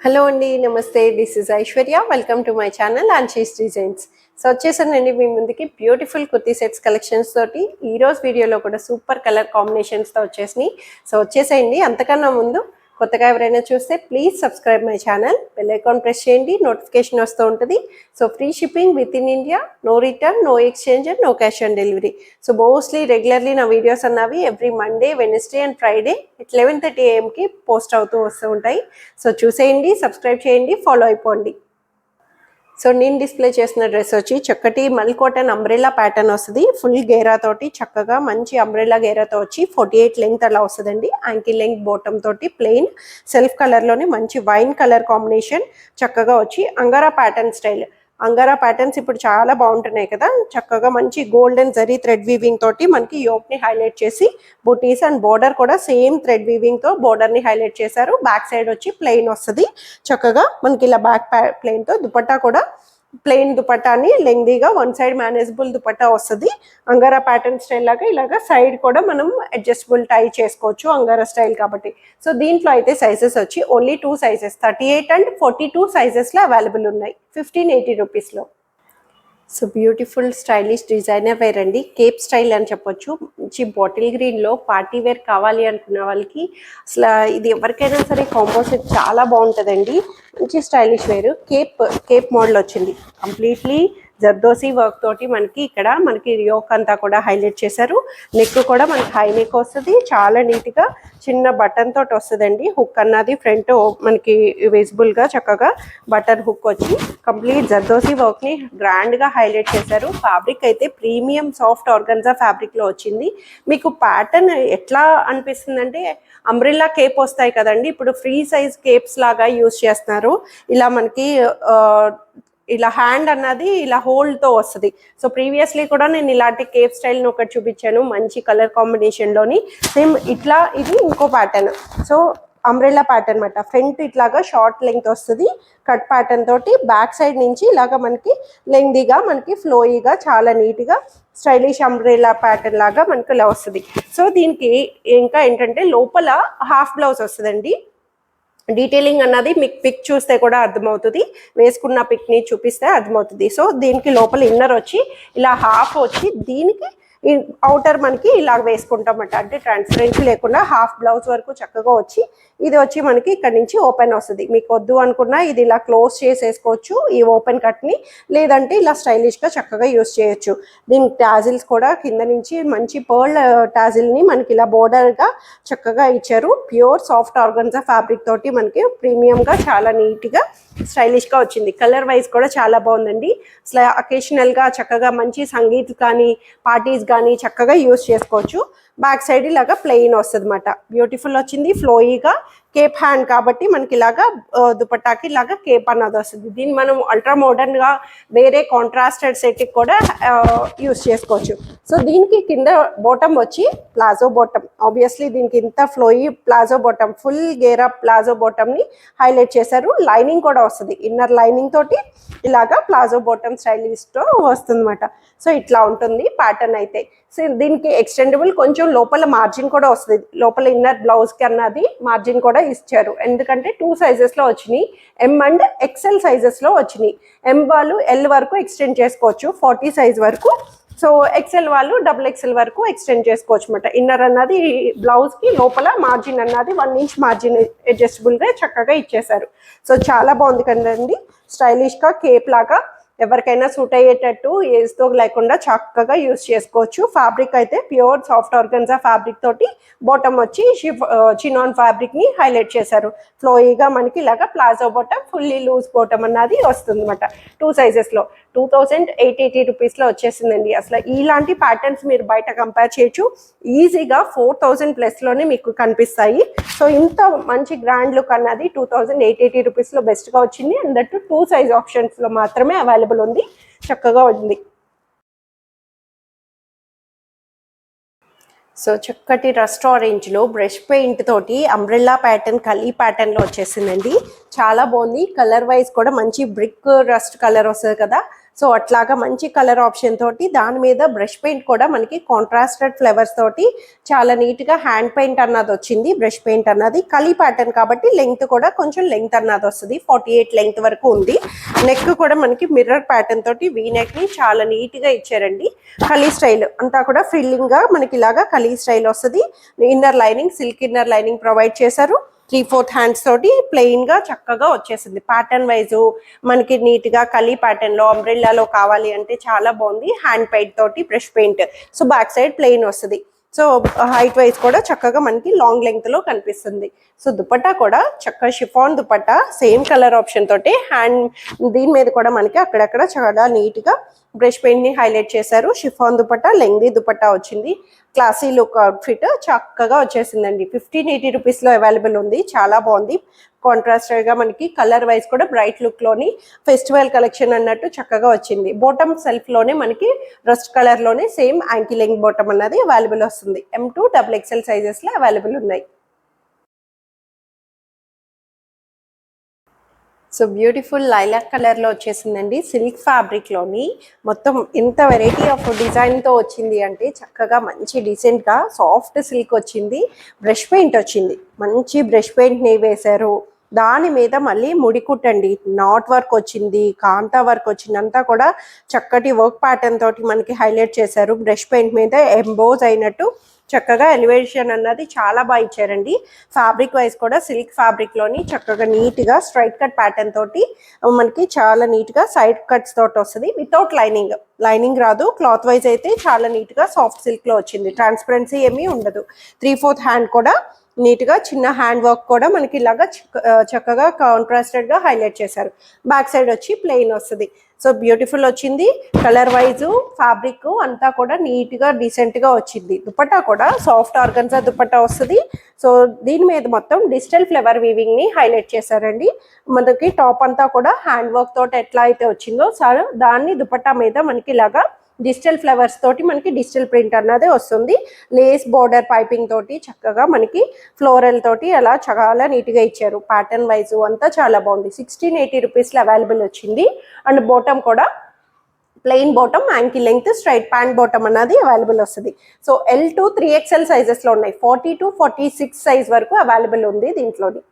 Hello అండి, నమస్తే. This is Aishwarya. Welcome to my channel ఆన్షీస్ డిజైన్స్. సో వచ్చేసానండి మీ ముందుకి బ్యూటిఫుల్ కుర్తీ సెట్స్ కలెక్షన్స్ తోటి. ఈరోజు వీడియోలో కూడా సూపర్ కలర్ కాంబినేషన్స్తో వచ్చేసినాయి. సో వచ్చేసేయండి. అంతకన్నా ముందు కొత్తగా ఎవరైనా చూస్తే please subscribe my channel, bell icon press చేయండి, నోటిఫికేషన్ వస్తూ ఉంటుంది. So free shipping within India, no return, no exchange and no cash on delivery. So mostly regularly నా వీడియోస్ అన్నవి every Monday, Wednesday and Friday 11:30 AM post అవుతూ వస్తూ ఉంటాయి. So చూసేయండి, subscribe చేయండి, ఫాలో అయిపోండి. సో నేను డిస్ప్లే చేసిన డ్రెస్ వచ్చి చక్కటి మల్ కాటన్ అంబ్రెల్లా ప్యాటర్న్ వస్తుంది. ఫుల్ గేరా తోటి చక్కగా మంచి అంబ్రెల్లా గేరాతో వచ్చి 48 లెంగ్త్ అలా వస్తుందండి. యాంకిల్ లెంగ్త్ బాటమ్ తోటి ప్లెయిన్ సెల్ఫ్ కలర్లోనే మంచి వైన్ కలర్ కాంబినేషన్ చక్కగా వచ్చి Angara pattern style. Angara patterns ఇప్పుడు చాలా బాగుంటున్నాయి కదా. చక్కగా మంచి గోల్డెన్ జరీ థ్రెడ్ వీవింగ్ తోటి మనకి యోక్ ని హైలైట్ చేసి బుటీస్ అండ్ బోర్డర్ కూడా సేమ్ థ్రెడ్ వీవింగ్ తో బోర్డర్ ని హైలైట్ చేశారు. బ్యాక్ సైడ్ వచ్చి ప్లెయిన్ వస్తుంది. చక్కగా మనకి ఇలా బ్యాక్ ప్లెయిన్ తో దుపట్టా కూడా ప్లెయిన్ దుపట్టాని లెంగ్దీగా వన్ సైడ్ మేనేజబుల్ దుపట్టా వస్తుంది. అంగారా ప్యాటర్న్ స్టైల్ లాగా ఇలాగా సైడ్ కూడా మనం అడ్జస్టబుల్ టై చేసుకోవచ్చు అంగారా స్టైల్ కాబట్టి. సో దీంట్లో అయితే సైజెస్ వచ్చి ఓన్లీ 2 సైజెస్ 38 అండ్ 42 సైజెస్లో అవైలబుల్ ఉన్నాయి 1580 రూపీస్లో. So beautiful stylish designer wear అండి. కేప్ స్టైల్ అని చెప్పొచ్చు. మంచి బాటిల్ గ్రీన్లో పార్టీ వేర్ కావాలి అనుకున్న వాళ్ళకి అసలు ఇది ఎవరికైనా సరే కాంపోజిట్ చాలా బాగుంటుందండి. మంచి స్టైలిష్ వేర్. కేప్ మోడల్ వచ్చింది. కంప్లీట్లీ జర్దోసి వర్క్ తోటి మనకి ఇక్కడ మనకి యోక్ అంతా కూడా హైలైట్ చేశారు. నెక్ కూడా మనకి హై నెక్ వస్తుంది. చాలా నీట్గా చిన్న బటన్ తోటి వస్తుందండి. హుక్ అన్నది ఫ్రంట్ మనకి విజిబుల్గా చక్కగా బటన్ హుక్ వచ్చి కంప్లీట్ జర్దోసి వర్క్ని గ్రాండ్గా హైలైట్ చేశారు. ఫ్యాబ్రిక్ అయితే ప్రీమియం సాఫ్ట్ ఆర్గన్జా ఫ్యాబ్రిక్లో వచ్చింది. మీకు ప్యాటర్న్ ఎట్లా అనిపిస్తుందంటే అంబ్రిల్లా కేప్ వస్తాయి కదండి, ఇప్పుడు ఫ్రీ సైజ్ కేప్స్ లాగా యూజ్ చేస్తున్నారు. ఇలా మనకి ఇలా హ్యాండ్ అన్నది ఇలా హోల్డ్తో వస్తుంది. సో ప్రీవియస్లీ కూడా నేను ఇలాంటి కేప్ స్టైల్ని ఒకటి చూపించాను మంచి కలర్ కాంబినేషన్లోని. సేమ్ ఇట్లా ఇది ఇంకో ప్యాటర్న్. సో అంబ్రెల్లా ప్యాటర్న్ అనమాట. ఫ్రంట్ ఇట్లాగా షార్ట్ లెంగ్త్ వస్తుంది కట్ ప్యాటర్న్ తోటి. బ్యాక్ సైడ్ నుంచి ఇలాగా మనకి లెంగ్దీగా మనకి ఫ్లోయిగా చాలా నీట్గా స్టైలిష్ అంబ్రెల్లా ప్యాటర్న్ లాగా మనకి ఇలా వస్తుంది. సో దీనికి ఇంకా ఏంటంటే లోపల హాఫ్ బ్లౌజ్ వస్తుందండి. డీటెయిలింగ్ అన్నది మీకు పిక్ చూస్తే కూడా అర్థమవుతుంది, వేసుకున్న పిక్ని చూపిస్తే అర్థమవుతుంది. సో దీనికి లోపల ఇన్నర్ వచ్చి ఇలా హాఫ్ వచ్చి దీనికి అవుటర్ మనకి ఇలా వేసుకుంటామట. అంటే ట్రాన్స్పరెన్సీ లేకుండా హాఫ్ బ్లౌజ్ వరకు చక్కగా వచ్చి ఇది వచ్చి మనకి ఇక్కడ నుంచి ఓపెన్ వస్తుంది. మీకు వద్దు అనుకున్నా ఇది ఇలా క్లోజ్ చేసేసుకోవచ్చు ఈ ఓపెన్ కట్ని, లేదంటే ఇలా స్టైలిష్గా చక్కగా యూస్ చేయొచ్చు. దీనికి టాజిల్స్ కూడా కింద నుంచి మంచి పర్ల్ టాజిల్ని మనకి ఇలా బోర్డర్గా చక్కగా ఇచ్చారు. ప్యూర్ సాఫ్ట్ ఆర్గన్జా ఫ్యాబ్రిక్ తోటి మనకి ప్రీమియంగా చాలా నీట్గా స్టైలిష్గా వచ్చింది. కలర్ వైజ్ కూడా చాలా బాగుందండి. అసలు అకేషనల్గా చక్కగా మంచి సంగీత్ కానీ పార్టీస్ కానీ చక్కగా యూస్ చేసుకోవచ్చు. బ్యాక్ సైడ్ ఇలాగా ప్లెయిన్ వస్తుంది అనమాట. బ్యూటిఫుల్ వచ్చింది. ఫ్లోయిగా కేప్ హ్యాండ్ కాబట్టి మనకి ఇలాగా దుపట్టాకి ఇలాగా కేప్ అన్నది వస్తుంది. దీన్ని మనం అల్ట్రా మోడర్న్గా వేరే కాంట్రాస్టెడ్ సెట్కి కూడా యూస్ చేసుకోవచ్చు. సో దీనికి కింద బాటమ్ వచ్చి ప్లాజో బాటమ్. ఆబ్వియస్లీ దీనికి ఇంత ఫ్లోయి ప్లాజో బాటమ్, ఫుల్ గేరా ప్లాజో బాటమ్ని హైలైట్ చేశారు. లైనింగ్ కూడా వస్తుంది. ఇన్నర్ లైనింగ్ తోటి ఇలాగా ప్లాజో బాటమ్ స్టైలిష్తో వస్తుంది అనమాట. సో ఇట్లా ఉంటుంది ప్యాటర్న్ అయితే. సో దీనికి ఎక్స్టెండబుల్ కొంచెం లోపల మార్జిన్ కూడా వస్తుంది. లోపల ఇన్నర్ బ్లౌజ్కి అన్నది మార్జిన్ కూడా ఇచ్చారు. ఎందుకంటే 2 సైజెస్లో వచ్చినాయి. ఎం అండ్ ఎక్సెల్ సైజెస్లో వచ్చినాయి. ఎం వాళ్ళు ఎల్ వరకు ఎక్స్టెండ్ చేసుకోవచ్చు 40 సైజ్ వరకు. సో ఎక్సెల్ వాళ్ళు XXL వరకు ఎక్స్టెండ్ చేసుకోవచ్చు అనమాట. ఇన్నర్ అన్నది బ్లౌజ్కి లోపల మార్జిన్ అన్నది 1 ఇంచ్ మార్జిన్ అడ్జస్టబుల్గా చక్కగా ఇచ్చేశారు. సో చాలా బాగుంది కదండి. స్టైలిష్గా కేప్ లాగా ఎవరికైనా సూట్ అయ్యేటట్టు ఏజ్తో లేకుండా చక్కగా యూస్ చేసుకోవచ్చు. ఫ్యాబ్రిక్ అయితే ప్యూర్ సాఫ్ట్ ఆర్గన్జా ఫ్యాబ్రిక్ తోటి బాటమ్ వచ్చి చినాన్ ఫ్యాబ్రిక్ని హైలైట్ చేశారు. ఫ్లోయిగా మనకి ఇలాగా palazzo bottom, fully loose bottom అన్నది వస్తుంది అనమాట. 2 సైజెస్లో 2880 రూపీస్లో వచ్చేసిందండి. అసలు ఇలాంటి ప్యాటర్న్స్ మీరు బయట కంపేర్ చేయొచ్చు. ఈజీగా 4000 ప్లస్లోనే మీకు కనిపిస్తాయి. సో ఇంత మంచి గ్రాండ్ లుక్ అన్నది 2880 రూపీస్లో బెస్ట్గా వచ్చింది. అండ్ దట్ 2 సైజ్ ఆప్షన్స్లో మాత్రమే అవైలబుల్ ఉంది. చక్కగా ఉంది. సో చక్కటి రస్ట్ ఆరెంజ్లో బ్రష్ పెయింట్ తోటి అంబ్రెల్లా ప్యాటర్న్ కలీ ప్యాటర్న్లో వచ్చేసిందండి. చాలా బాగుంది. కలర్ వైజ్ కూడా మంచి బ్రిక్ రస్ట్ కలర్ వస్తుంది కదా, సో అట్లాగా మంచి కలర్ ఆప్షన్ తోటి దాని మీద బ్రష్ పెయింట్ కూడా మనకి కాంట్రాస్టెడ్ ఫ్లవర్స్ తోటి చాలా నీట్గా హ్యాండ్ పెయింట్ అన్నది వచ్చింది. బ్రష్ పెయింట్ అన్నది కలీ ప్యాటర్న్ కాబట్టి లెంగ్త్ కూడా కొంచెం లెంగ్త్ అన్నది వస్తుంది, 48 లెంగ్త్ వరకు ఉంది. నెక్ కూడా మనకి మిర్రర్ ప్యాటర్న్ తోటి వీ నెక్ ని చాలా నీట్గా ఇచ్చారండి. కలీ స్టైల్ అంతా కూడా ఫ్రిల్లింగ్ గా మనకి ఇలాగా కలీ స్టైల్ వస్తుంది. Inner lining silk inner lining provide చేశారు. 3/4 హ్యాండ్స్ తోటి ప్లెయిన్ గా చక్కగా వచ్చేసింది. ప్యాటర్న్ వైజ్ మనకి నీట్ గా కలీ ప్యాటర్న్ లో అంబ్రెల్లాలో కావాలి అంటే చాలా బాగుంది. హ్యాండ్ పెయింట్ తోటి brush paint, so back side plain వస్తుంది. సో హైట్ వైజ్ కూడా చక్కగా మనకి లాంగ్ లెంగ్త్ లో కనిపిస్తుంది. సో దుపట్టా కూడా చక్కగా chiffon dupatta same colour option తోటి హ్యాండ్ దీని మీద కూడా మనకి అక్కడక్కడ చాలా నీట్ గా బ్రష్ పెయింట్ ని హైలైట్ చేశారు. షిఫాన్ దుపట్టా లెంగ్దీ దుపట్టా వచ్చింది. క్లాసీ లుక్ అవుట్ఫిట్ చక్కగా వచ్చేసిందండి. 1580 రూపీస్ లో అవైలబుల్ ఉంది. చాలా బాగుంది. కాంట్రాస్టెడ్ గా మనకి కలర్ వైజ్ కూడా బ్రైట్ లుక్ లోని ఫెస్టివల్ కలెక్షన్ అన్నట్టు చక్కగా వచ్చింది. బాటమ్ సెల్ఫ్ లోనే మనకి రస్ట్ కలర్ లోనే సేమ్ యాంకిల్ లెంగ్త్ బాటమ్ అన్నది అవైలబుల్ వస్తుంది. M2 XXL సైజెస్ లో అవైలబుల్ ఉన్నాయి. సో బ్యూటిఫుల్ లైలాక్ కలర్లో వచ్చేసిందండి. సిల్క్ ఫ్యాబ్రిక్లోని మొత్తం ఎంత వెరైటీ ఆఫ్ డిజైన్తో వచ్చింది అంటే చక్కగా మంచి డీసెంట్గా సాఫ్ట్ సిల్క్ వచ్చింది. బ్రష్ పెయింట్ వచ్చింది, మంచి బ్రష్ పెయింట్ని వేశారు. దాని మీద మళ్ళీ ముడికుట్టండి, నాట్ వర్క్ వచ్చింది, కాంతా వర్క్ వచ్చింది. అంతా కూడా చక్కటి వర్క్ ప్యాటర్న్ తోటి మనకి హైలైట్ చేశారు. బ్రష్ పెయింట్ మీద ఎంబోజ్ అయినట్టు చక్కగా ఎలివేషన్ అన్నది చాలా బాగా ఇచ్చారండి. ఫ్యాబ్రిక్ వైజ్ కూడా సిల్క్ ఫ్యాబ్రిక్ లోని చక్కగా నీట్ గా స్ట్రైట్ కట్ ప్యాటర్న్ తోటి మనకి చాలా నీట్ గా సైడ్ కట్స్ తోటి వస్తుంది. వితౌట్ లైనింగ్, లైనింగ్ రాదు. క్లాత్ వైజ్ అయితే చాలా నీట్ గా సాఫ్ట్ సిల్క్ లో వచ్చింది. ట్రాన్స్పరెన్సీ ఏమీ ఉండదు. 3/4 హ్యాండ్ కూడా నీట్ గా చిన్న హ్యాండ్ వర్క్ కూడా మనకి ఇలాగా చక్కగా కాంట్రాస్టెడ్ గా హైలైట్ చేశారు. బ్యాక్ సైడ్ వచ్చి ప్లెయిన్ వస్తుంది. సో బ్యూటిఫుల్ వచ్చింది. కలర్ వైజ్ ఫ్యాబ్రిక్ అంతా కూడా నీట్ గా డీసెంట్ గా వచ్చింది. దుపట్టా కూడా సాఫ్ట్ ఆర్గన్జా దుపట్టా వస్తుంది. సో దీని మీద మొత్తం డిజిటల్ ఫ్లవర్ వీవింగ్ ని హైలైట్ చేశారండి. మనకి టాప్ అంతా కూడా హ్యాండ్ వర్క్ తోటి ఎట్లా అయితే వచ్చిందో సార్ దాన్ని దుపట్టా మీద మనకి ఇలాగా డిజిటల్ ఫ్లవర్స్ తోటి మనకి డిజిటల్ ప్రింట్ అన్నది వస్తుంది. లేస్ బోర్డర్ పైపింగ్ తోటి చక్కగా మనకి ఫ్లోరల్ తోటి అలా చాలా నీట్గా ఇచ్చారు. ప్యాటర్న్ వైజ్ అంతా చాలా బాగుంది. 1680 రూపీస్లో అవైలబుల్ వచ్చింది. అండ్ బాటమ్ కూడా plain bottom, ankle length, straight pant bottom అన్నది అవైలబుల్ వస్తుంది. సో L2 3XL సైజెస్లో ఉన్నాయి. 40 to 46 సైజ్ వరకు అవైలబుల్ ఉంది దీంట్లోని.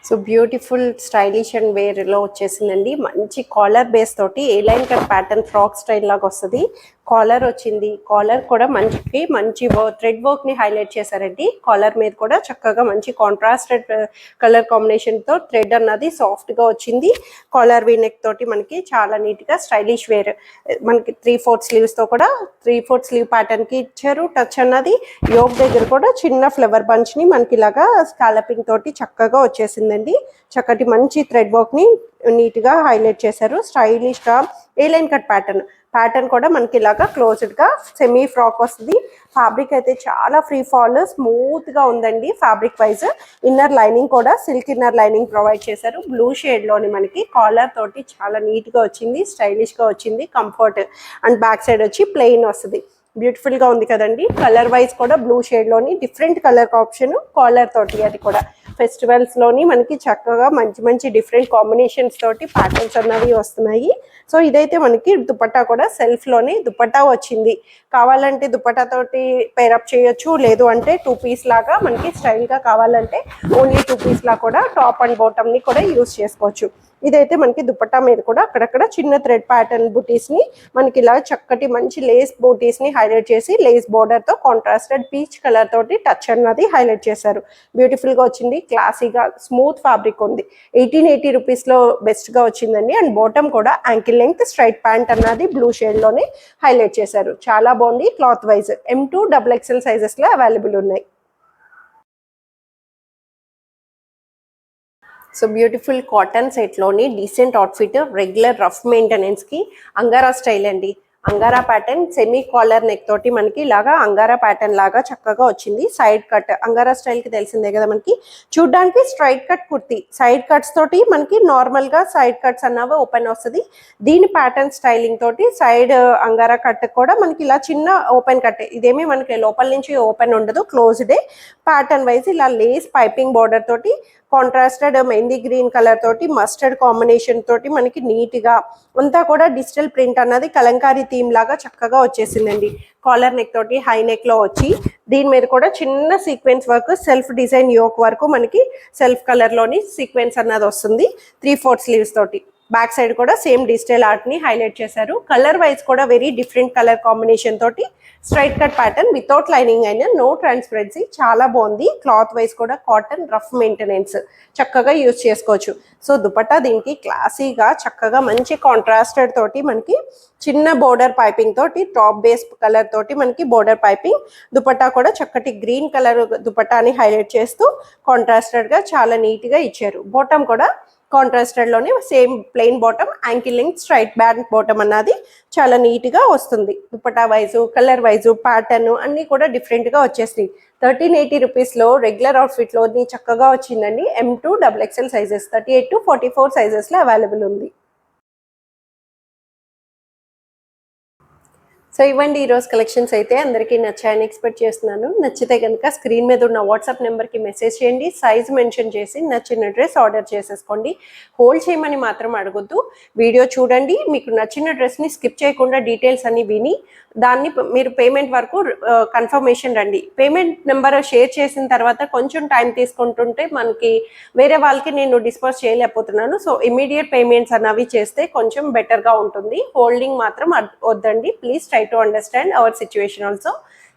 సో బ్యూటిఫుల్ స్టైలిష్ అండ్ వేర్లో వచ్చేసిందండి. మంచి కాలర్ బేస్ తోటి A line cut pattern frock style లాగా వస్తుంది. కాలర్ వచ్చింది. కాలర్ కూడా మంచి థ్రెడ్ వర్క్ ని హైలైట్ చేశారండి. కాలర్ మీద కూడా చక్కగా మంచి కాంట్రాస్టెడ్ కలర్ కాంబినేషన్ తో థ్రెడ్ అన్నది సాఫ్ట్ గా వచ్చింది. కాలర్ వీ నెక్ తోటి మనకి చాలా నీట్ గా స్టైలిష్ వేర్ మనకి 3/4 స్లీవ్స్ తో కూడా 3/4 స్లీవ్ ప్యాటర్న్ కి ఇచ్చారు. టచ్ అన్నది యోక్ దగ్గర కూడా చిన్న ఫ్లవర్ బంచ్ ని మనకి ఇలాగా స్కాలపింగ్ తోటి చక్కగా వచ్చేసిందండి. చక్కటి మంచి థ్రెడ్ వర్క్ ని నీట్ గా హైలైట్ చేశారు. స్టైలిష్ గా ఏ లైన్ కట్ ప్యాటర్న్ కూడా మనకి ఇలాగా క్లోజ్డ్ గా సెమీ ఫ్రాక్ వస్తుంది. ఫ్యాబ్రిక్ అయితే చాలా ఫ్రీ ఫాల్ స్మూత్ గా ఉందండి. ఫ్యాబ్రిక్ వైజ్ ఇన్నర్ లైనింగ్ కూడా సిల్క్ ఇన్నర్ లైనింగ్ ప్రొవైడ్ చేశారు. బ్లూ షేడ్ లోని మనకి కాలర్ తోటి చాలా నీట్ గా వచ్చింది, స్టైలిష్ గా వచ్చింది. కంఫర్ట్ అండ్ బ్యాక్ సైడ్ వచ్చి ప్లెయిన్ వస్తుంది. బ్యూటిఫుల్ గా ఉంది కదండి. కలర్ వైజ్ కూడా బ్లూ షేడ్ లోని డిఫరెంట్ కలర్ ఆప్షన్ కాలర్ తోటి, అది కూడా ఫెస్టివల్స్ లోని మనకి చక్కగా మంచి డిఫరెంట్ కాంబినేషన్స్ తోటి ప్యాటర్న్స్ అన్నవి వస్తున్నాయి. సో ఇదైతే మనకి దుపట్టా కూడా సెల్ఫ్ లోని దుపట్టా వచ్చింది. కావాలంటే దుపట్టా తోటి పేరప్ చేయొచ్చు, లేదు అంటే 2 పీస్ లాగా మనకి స్టైల్ గా కావాలంటే ఓన్లీ 2 పీస్ లా కూడా టాప్ అండ్ బాటమ్ ని కూడా యూజ్ చేసుకోవచ్చు. ఇదైతే మనకి దుపట్టా మీద కూడా అక్కడక్కడ చిన్న థ్రెడ్ ప్యాటర్న్ బూటీస్ ని మనకి ఇలా చక్కటి మంచి లేస్ బూటీస్ ని హైలైట్ చేసి లేస్ బోర్డర్ తో కాంట్రాస్టెడ్ పీచ్ కలర్ తోటి టచ్ అన్నది హైలైట్ చేశారు. బ్యూటిఫుల్ గా వచ్చింది. క్లాసీగా స్మూత్ ఫ్యాబ్రిక్ ఉంది. 1880 రూపీస్ లో బెస్ట్ గా వచ్చిందండి. అండ్ బాటమ్ కూడా యాంకిల్ లెంగ్త్ స్ట్రైట్ ప్యాంట్ అన్నది బ్లూ షేడ్ లోనే హైలైట్ చేశారు. చాలా బాగుంది. Cloth wise M2 XXL sizes లో అవైలబుల్ ఉన్నాయి. సో బ్యూటిఫుల్ కాటన్ సెట్లోని డీసెంట్ అవుట్ఫిట్, రెగ్యులర్ రఫ్ మెయింటెనెన్స్కి అంగారా స్టైల్ అండి. అంగారా ప్యాటర్న్ సెమీ కాలర్ నెక్ తోటి మనకి ఇలాగా అంగారా ప్యాటర్న్ లాగా చక్కగా వచ్చింది. సైడ్ కట్ అంగారా స్టైల్ కి తెలిసిందే కదా మనకి. చూడ్డానికి straight cut kurti, side cuts తోటి మనకి నార్మల్ గా సైడ్ కట్స్ అన్నవి ఓపెన్ వస్తుంది. దీని ప్యాటర్న్ స్టైలింగ్ తోటి సైడ్ అంగారా కట్ కూడా మనకి ఇలా చిన్న ఓపెన్ కట్, ఇదేమి మనకి లోపల నుంచి ఓపెన్ ఉండదు, క్లోజ్డే. ప్యాటర్న్ వైజ్ ఇలా లేస్ పైపింగ్ బోర్డర్ తోటి కాంట్రాస్టెడ్ మెహందీ గ్రీన్ కలర్ తోటి మస్టర్డ్ కాంబినేషన్ తోటి మనకి నీట్ గా అంతా కూడా డిజిటల్ ప్రింట్ అన్నది కలంకారీ థీమ్ లాగా చక్కగా వచ్చేసిందండి. కాలర్ నెక్ తోటి హై నెక్ లో వచ్చి దీని మీద కూడా చిన్న sequence work, self design yoke వరకు మనకి సెల్ఫ్ కలర్ లోని సీక్వెన్స్ అన్నది వస్తుంది. 3/4 స్లీవ్స్ తోటి. బ్యాక్ సైడ్ కూడా సేమ్ డిజిటల్ ఆర్ట్ ని హైలైట్ చేశారు. కలర్ వైజ్ కూడా వెరీ డిఫరెంట్ కలర్ కాంబినేషన్ తోటి straight cut pattern without lining అయినా, నో ట్రాన్స్పరెన్సీ, చాలా బాగుంది. క్లాత్ వైజ్ కూడా కాటన్, రఫ్ మెయింటెనెన్స్, చక్కగా యూజ్ చేసుకోవచ్చు. సో దుపట్టా దీనికి క్లాసీగా చక్కగా మంచి కాంట్రాస్టెడ్ తోటి మనకి చిన్న బోర్డర్ పైపింగ్ తోటి టాప్ బేస్ కలర్ తోటి మనకి బోర్డర్ పైపింగ్, దుపట్టా కూడా చక్కటి గ్రీన్ కలర్ దుపట్టాని హైలైట్ చేస్తూ కాంట్రాస్టెడ్ గా చాలా నీట్ గా ఇచ్చారు. బాటమ్ కూడా కాంట్రాస్టెడ్ లోనే same plain bottom, ankle length straight band bottom అన్నది చాలా నీట్ గా వస్తుంది. Dupatta wise, colour wise, pattern అన్ని కూడా డిఫరెంట్ గా వచ్చేస్తాయి. 1380 రూపీస్ లో రెగ్యులర్ అవుట్ఫిట్ లో చక్కగా వచ్చిందండి. M2 XXL sizes, 38 to 44 sizes లో అవైలబుల్ ఉంది. సో ఇవ్వండి ఈరోజు కలెక్షన్స్ అయితే అందరికీ నచ్చాయని ఎక్స్పెక్ట్ చేస్తున్నాను. నచ్చితే కనుక స్క్రీన్ మీద ఉన్న వాట్సాప్ నెంబర్కి మెసేజ్ చేయండి, సైజ్ మెన్షన్ చేసి నచ్చిన డ్రెస్ ఆర్డర్ చేసేసుకోండి. హోల్డ్ చేయమని మాత్రం అడగొద్దు. వీడియో చూడండి, మీకు నచ్చిన డ్రెస్ని స్కిప్ చేయకుండా డీటెయిల్స్ అన్ని విని దాన్ని మీరు పేమెంట్ వరకు కన్ఫర్మేషన్ రండి. పేమెంట్ నెంబర్ షేర్ చేసిన తర్వాత కొంచెం టైం తీసుకుంటుంటే మనకి వేరే వాళ్ళకి నేను డిస్పర్స్ చేయలేకపోతున్నాను. సో ఇమీడియట్ పేమెంట్స్ అన్నవి చేస్తే కొంచెం బెటర్గా ఉంటుంది. హోల్డింగ్ మాత్రం వద్దండి. Please try to understand our situation also.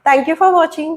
Thank you for watching.